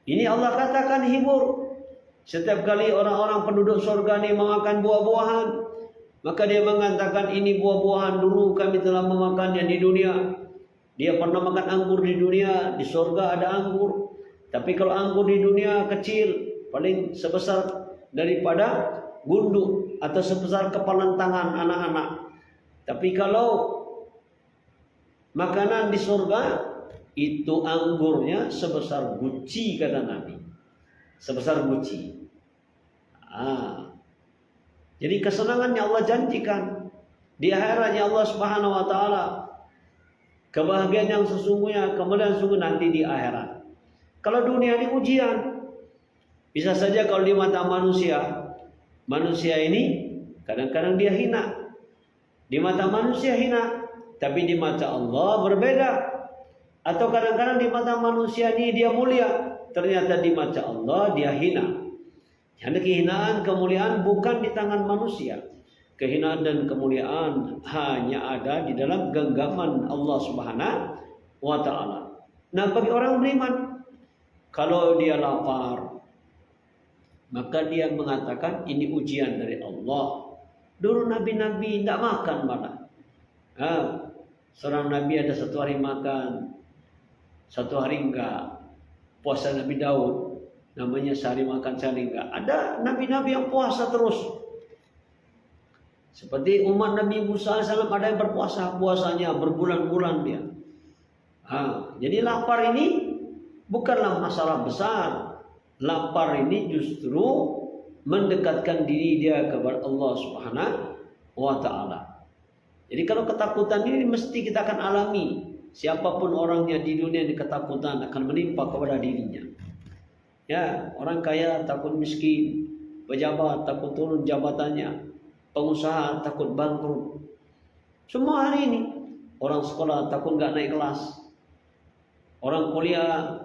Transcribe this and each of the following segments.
Ini Allah katakan hibur. Setiap kali orang-orang penduduk surga ini memakan buah-buahan, maka dia mengatakan ini buah-buahan dulu kami telah memakannya di dunia. Dia pernah makan anggur di dunia, di surga ada anggur. Tapi kalau anggur di dunia kecil, paling sebesar daripada gundu atau sebesar kepalan tangan anak-anak. Tapi kalau makanan di surga itu anggurnya sebesar guci, kata Nabi. Sebesar guci. Jadi kesenangannya Allah janjikan di akhiratnya Allah Subhanahu wa taala. Kebahagiaan yang sesungguhnya, kemudian sungguh nanti di akhirat. Kalau dunia ini ujian. Bisa saja kalau di mata manusia ini kadang-kadang dia hina. Di mata manusia hina, tapi di mata Allah berbeda. Atau kadang-kadang di mata manusia ini dia mulia, ternyata di mata Allah dia hina. Karena kehinaan, kemuliaan bukan di tangan manusia. Kehinaan dan kemuliaan hanya ada di dalam genggaman Allah Subhanahu wa taala. Nah, bagi orang beriman, kalau dia lapar, maka dia mengatakan ini ujian dari Allah. Dulu nabi-nabi tidak makan malah. Seorang nabi ada satu hari makan, satu hari enggak. Puasa Nabi Daud, namanya sehari makan sehari enggak. Ada nabi-nabi yang puasa terus. Seperti umat Nabi Musa AS ada yang berpuasa, puasanya berbulan-bulan dia. Jadi lapar ini bukanlah masalah besar. Lapar ini justru mendekatkan diri dia kepada Allah Subhanahu wa taala. Jadi kalau ketakutan ini mesti kita akan alami. Siapapun orangnya di dunia ini ketakutan akan menimpa kepada dirinya. Ya, orang kaya takut miskin, pejabat takut turun jabatannya, pengusaha takut bangkrut. Semua hari ini orang sekolah takut nggak naik kelas, orang kuliah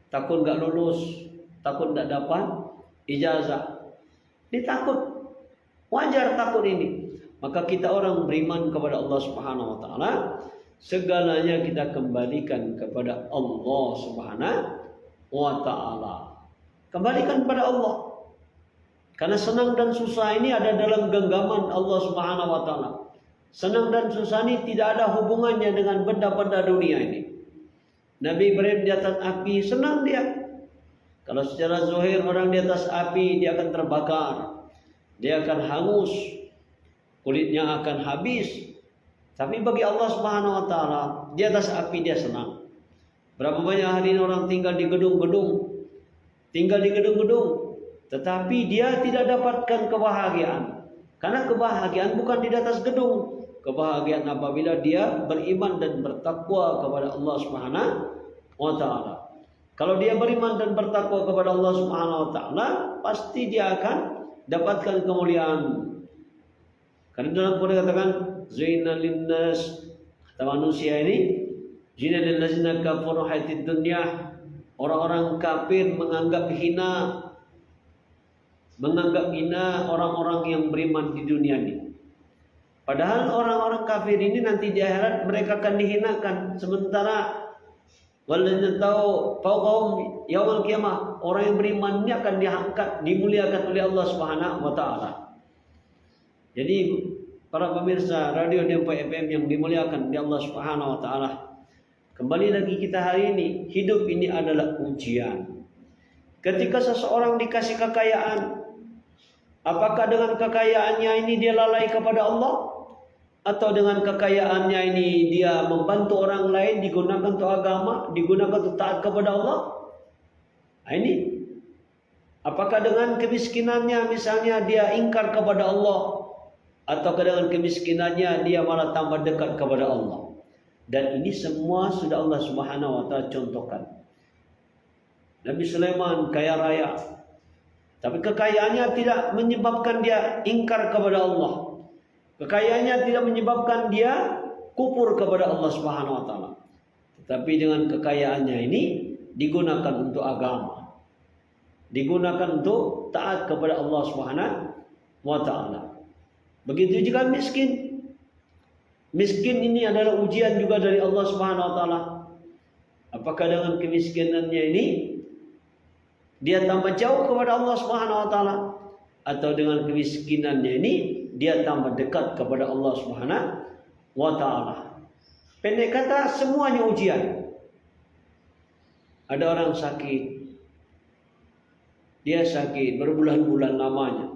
takut nggak lulus, takut nggak dapat ijazah. Ini takut, wajar takut ini. Maka kita orang beriman kepada Allah Subhanahu wa taala, segalanya kita kembalikan kepada Allah Subhanahu wa taala. Kembalikan kepada Allah. Karena senang dan susah ini ada dalam genggaman Allah Subhanahu wa taala. Senang dan susah ini tidak ada hubungannya dengan benda-benda dunia ini. Nabi Ibrahim di atas api, senang dia. Kalau secara zahir orang di atas api dia akan terbakar. Dia akan hangus. Kulitnya akan habis. Tapi bagi Allah Subhanahu wa taala, di atas api dia senang. Berapa banyak hari ini orang tinggal di gedung-gedung, tetapi dia tidak dapatkan kebahagiaan. Karena kebahagiaan bukan di atas gedung. Kebahagiaan apabila dia beriman dan bertakwa kepada Allah Subhanahu wa taala. Kalau dia beriman dan bertakwa kepada Allah Subhanahu wa taala, pasti dia akan dapatkan kemuliaan. Karena dalam Quran katakan Zainal linnas, kata manusia ini, Zainal lillazina kafaru hayatid dunya, orang-orang kafir menganggap hina orang-orang yang beriman di dunia ini. Padahal orang-orang kafir ini nanti di akhirat mereka akan dihinakan. Sementara walladzina tahu fawqahum yaumil qiyamah, orang yang beriman ini akan diangkat, dimuliakan oleh Allah Subhanahu wa taala. Jadi para pemirsa radio Dempo FM yang dimuliakan oleh Allah Subhanahu wa taala, kembali lagi kita hari ini, hidup ini adalah ujian. Ketika seseorang dikasih kekayaan, apakah dengan kekayaannya ini dia lalai kepada Allah? Atau dengan kekayaannya ini dia membantu orang lain, digunakan untuk agama, digunakan untuk taat kepada Allah? Nah, ini apakah dengan kemiskinannya misalnya dia ingkar kepada Allah? Atau dengan kemiskinannya dia malah tambah dekat kepada Allah? Dan ini semua sudah Allah Subhanahu wa taala contohkan. Nabi Sulaiman kaya raya, tapi kekayaannya tidak menyebabkan dia ingkar kepada Allah. Kekayaannya tidak menyebabkan dia kufur kepada Allah Subhanahu wa taala. Tetapi dengan kekayaannya ini digunakan untuk agama. Digunakan untuk taat kepada Allah Subhanahu wa taala. Begitu juga miskin. Miskin ini adalah ujian juga dari Allah Subhanahu wa taala. Apakah dengan kemiskinannya ini dia tambah jauh kepada Allah Subhanahu wa taala, atau dengan kemiskinannya ini dia tambah dekat kepada Allah Subhanahu wa taala. Pendek kata, semuanya ujian. Ada orang sakit, dia sakit berbulan-bulan lamanya.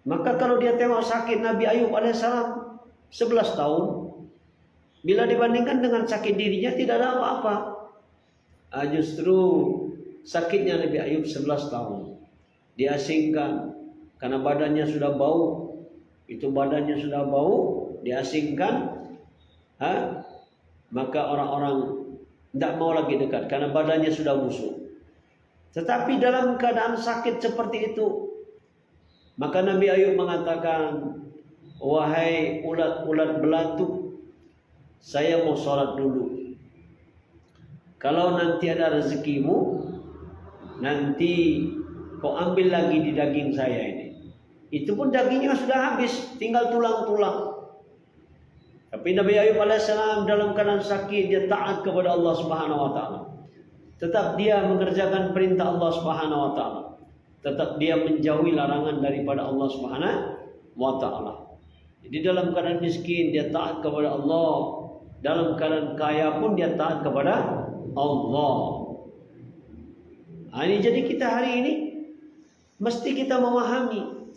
Maka kalau dia tengok sakit Nabi Ayub alaihissalam 11 tahun, bila dibandingkan dengan sakit dirinya tidak ada apa-apa. Justru sakitnya Nabi Ayub 11 tahun diasingkan karena badannya sudah bau. Itu badannya sudah bau, diasingkan. Maka orang-orang tidak mau lagi dekat karena badannya sudah busuk. Tetapi dalam keadaan sakit seperti itu, maka Nabi Ayub mengatakan, wahai ulat-ulat belatuk, saya mau sholat dulu. Kalau nanti ada rezekimu, nanti kau ambil lagi di daging saya ini. Itu pun dagingnya sudah habis, tinggal tulang-tulang. Tapi Nabi Ayub alaihissalam dalam keadaan sakit, dia taat kepada Allah Subhanahu wa taala. Tetap dia mengerjakan perintah Allah Subhanahu wa taala. Tetap dia menjauhi larangan daripada Allah Subhanahu wa taala. Jadi dalam keadaan miskin dia taat kepada Allah, dalam keadaan kaya pun dia taat kepada Allah. Ini jadi kita hari ini mesti kita memahami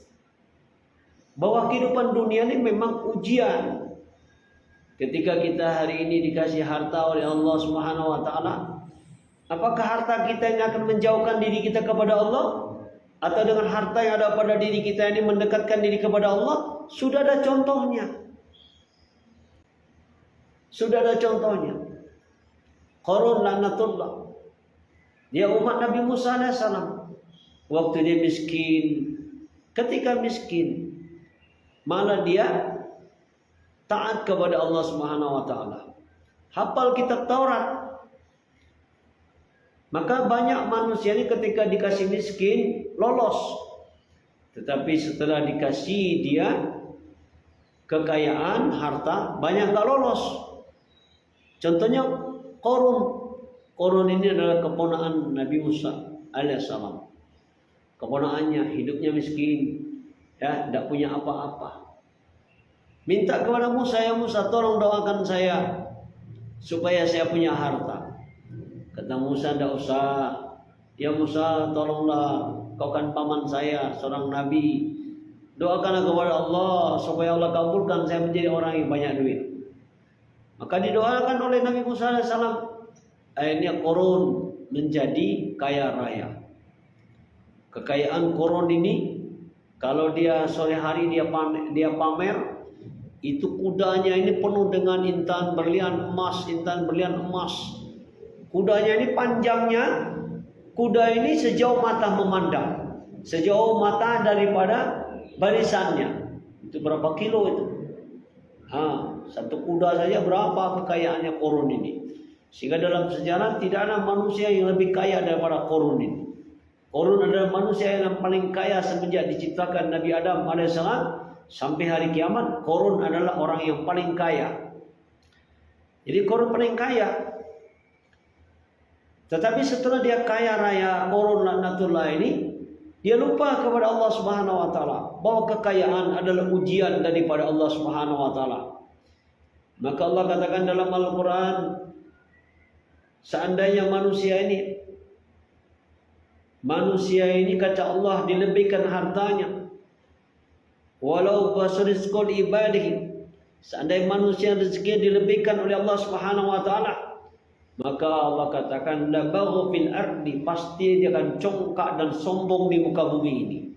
bahwa kehidupan dunia ini memang ujian. Ketika kita hari ini dikasih harta oleh Allah Subhanahu wa taala, apakah harta kita yang akan menjauhkan diri kita kepada Allah, atau dengan harta yang ada pada diri kita ini mendekatkan diri kepada Allah? Sudah ada contohnya. Sudah ada contohnya. Qarun laknatullah, dia umat Nabi Musa alaihissalam. Waktu dia miskin, ketika miskin, malah dia taat kepada Allah Subhanahu wa taala. Hafal kitab Taurat. Maka banyak manusia ini ketika dikasih miskin lolos. Tetapi setelah dikasih dia kekayaan, harta, banyak enggak lolos. Contohnya Qarun. Qarun ini adalah keponakan Nabi Musa alaihissalam. Keponakannya hidupnya miskin, ya, tidak punya apa-apa. Minta kepada Musa, ya Musa, tolong doakan saya supaya saya punya harta. Kata Musa, tidak usah. Ya Musa, tolonglah, kau kan paman saya, seorang nabi. Doakanlah kepada Allah supaya Allah kabulkan saya menjadi orang yang banyak duit. Maka didoakan oleh Nabi Musa AS. Akhirnya Qarun menjadi kaya raya. Kekayaan Qarun ini, kalau dia sore hari dia pamer, itu kudanya ini penuh dengan intan berlian emas, Kudanya ini panjangnya, kuda ini sejauh mata memandang, sejauh mata daripada barisannya. Itu berapa kilo itu? Satu kuda saja berapa kekayaannya Qarun ini. Sehingga dalam sejarah tidak ada manusia yang lebih kaya daripada Qarun ini. Qarun adalah manusia yang paling kaya semenjak diciptakan Nabi Adam alaihissalam. Sampai hari kiamat, Qarun adalah orang yang paling kaya. Jadi Qarun paling kaya. Tetapi setelah dia kaya raya, Qarun laknatullah ini, dia lupa kepada Allah Subhanahu wa taala bahwa kekayaan adalah ujian daripada Allah Subhanahu wa taala. Maka Allah katakan dalam Al-Qur'an, seandainya manusia ini kata Allah dilebihkan hartanya, walau basrizqul ibadihi, seandainya manusia rezeki dilebihkan oleh Allah Subhanahu wa taala, maka Allah katakan la baghu fil ardi, pasti dia akan congkak dan sombong di muka bumi ini.